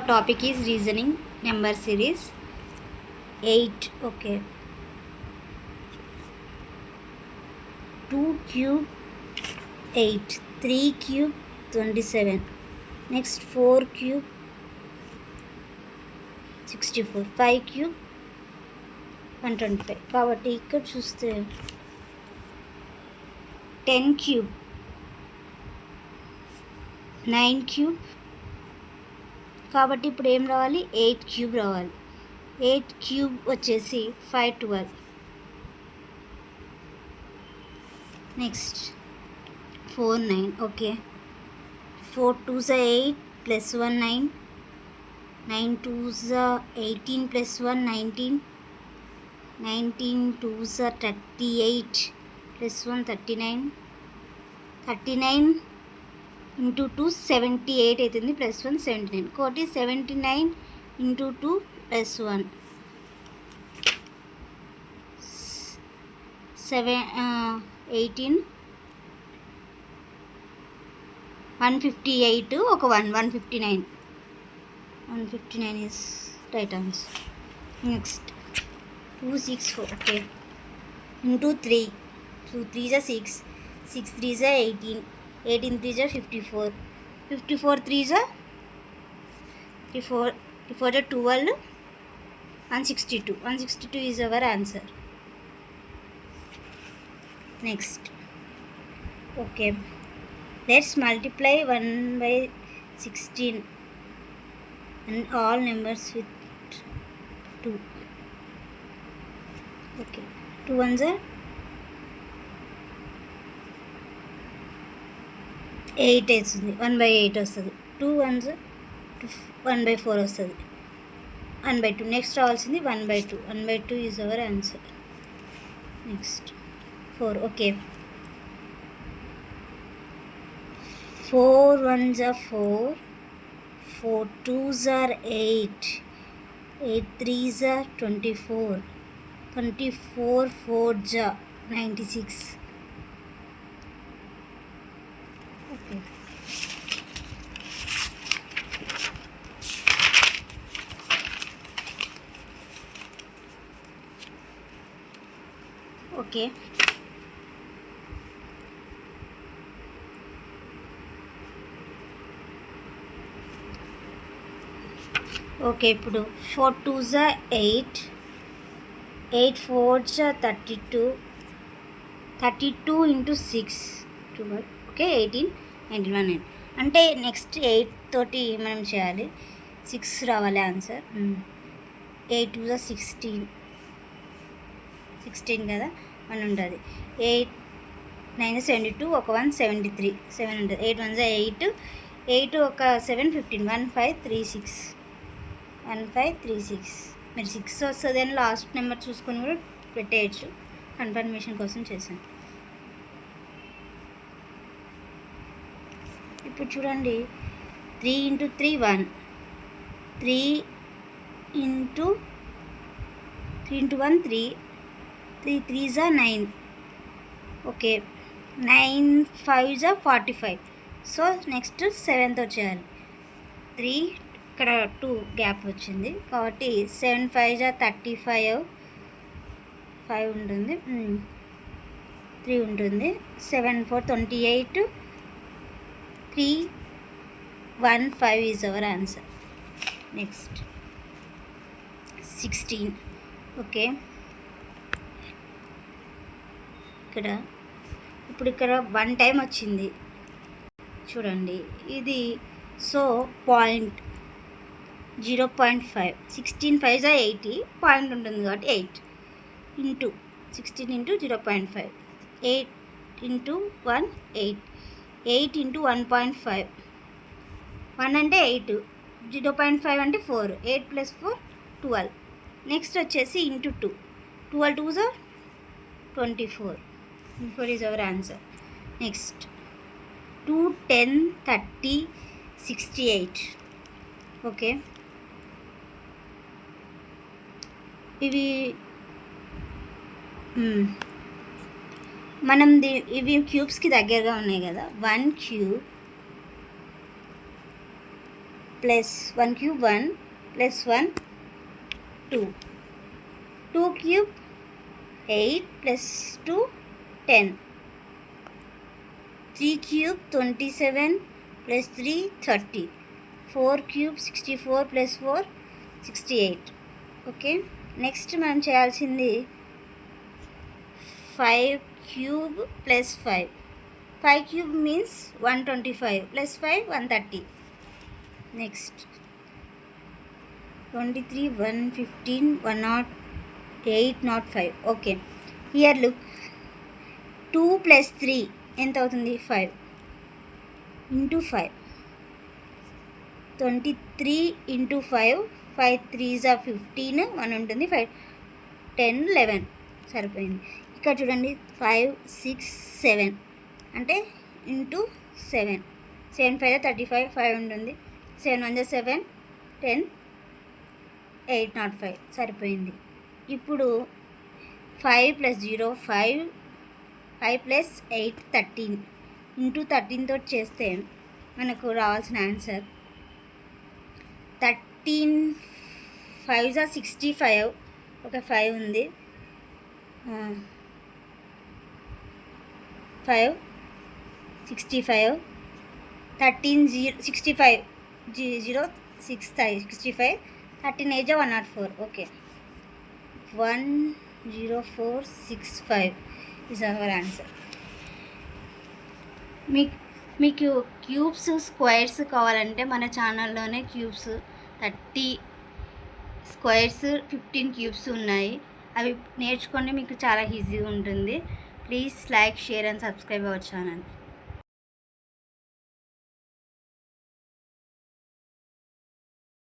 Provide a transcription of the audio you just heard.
topic is reasoning number series 8. Okay, 2 cube 8, 3 cube 27, next 4 cube 64, 5 cube 125. కాబట్టి ఇక్కడ చూస్తే 10 cube 9 cube, కాబట్టి ఇప్పుడు ఏం రావాలి, 8 క్యూబ్ రావాలి. 8 క్యూబ్ వచ్చేసి 512. Next 4 9. Okay, 4 2s 8 plus 1 9, 9 2s 18 plus 1 19, 19 2s 38 plus 1 39, 39 into 2 78 అవుతుంది, ప్లస్ 1 79. కాబట్టి 79 ఇంటూ 2 ప్లస్ 1 18 158 ఒక 159 is right answer. Next 264. Okay, into 3, 2 3s 6, 6 3s 18, 18 3s 54, 54 3s 54, 54 12, 162. 162 is our answer. Next, okay, let's multiply 1 by 16 and all numbers with 2. Okay, 2 ones are 8 వస్తుంది, 1/8 వస్తుంది. 2 ones 1/4 వస్తుంది, 1/2. Next రావాల్సింది 1/2. 1/2 is our answer. Next 4. Okay, 4 1s are 4, 4 2s are 8, 8 3s are 24, 24 4s are 96. Okay. Okay. Okay, ఇప్పుడు 4 2s are 8, 8 4s are 32, 32 into 6 12. Okay, 18 19 1 అంటే next 8 తోటి మనం చేయాలి. 6 రావాలి ఆన్సర్. 8 2s are 16, 16 కదా 1 ఉంటుంది. 8 9 72, ఒక 1 73, 7 ఉంటుంది. 8 1s are 8, 8 ఒక 7 15, 1536, 1536. మీరు 6 వస్తుంది అని లాస్ట్ నెంబర్ చూసుకొని కూడా పెట్టేయచ్చు, కన్ఫర్మేషన్ కోసం చేశాను. ఇప్పుడు చూడండి, 3 into 3 1, 3 into 1 3, 3 3s are 9. Okay, 9 5s are 45. So next 7తో చేయాలి. 3 ఇక్కడ 2 గ్యాప్ వచ్చింది కాబట్టి 7 5s are 35, 5 ఉంటుంది, 3 ఉంటుంది. 7 4 28, 3 1 5 is our answer. Next 16. Okay, ఇక్కడ 1 టైం వచ్చింది చూడండి ఇది. So point 0.5, 16 5s are 80, point ఉంటుంది కాబట్టి 8 ఇంటూ 16 ఇంటూ 0.5, 8 ఇంటూ 1 8, 8 ఇంటూ 1.5, 1 అంటే 8, 0.5 అంటే 4, 8 + 4 12. నెక్స్ట్ వచ్చేసి into 2, 12 2s are 24. 24 is our answer. Next 2 10 30 68. Okay, ఇవి మనం ఇవి క్యూబ్స్కి దగ్గరగా ఉన్నాయి కదా. 1 cube plus 1 cube 1 plus 1 2. 2 cube 8 plus 2 10. 3 cube 27 plus 3 30. 4 cube 64 plus 4 68. Okay, next మనం చేయాల్సింది 5 cube plus 5. 5 cube means 125 plus 5 130. Next 23 115 108 05. Okay, here look, 2 plus 3 ఎంత అవుతుంది 5 into 5. 23 into 5, 5 3s are 15, 1 ఉంటుంది, 5 10 11 సరిపోయింది. ఇక్కడ చూడండి 5 6 7 అంటే ఇంటూ 7, 7 5 35, 5 ఉంటుంది, 7 1 7 10 805 సరిపోయింది. ఇప్పుడు 5 plus 0 5, 5 plus 8 13 ఇంటూ 13 తోటి చేస్తే మనకు రావాల్సిన ఆన్సర్ 13 5s are 65, ఒక 5 ఉంది, 5 65 13 0 65 0 6 65 13 8 104. Okay, 10465 is our answer. మీకు క్యూబ్స్ స్క్వేర్స్ కావాలంటే మన ఛానల్లోనే క్యూబ్స్ 30 స్క్వేర్స్ 15 క్యూబ్స్ ఉన్నాయి, అవి నేర్చుకోండి, మీకు చాలా ఈజీగా ఉంటుంది. Please like share and subscribe our channel.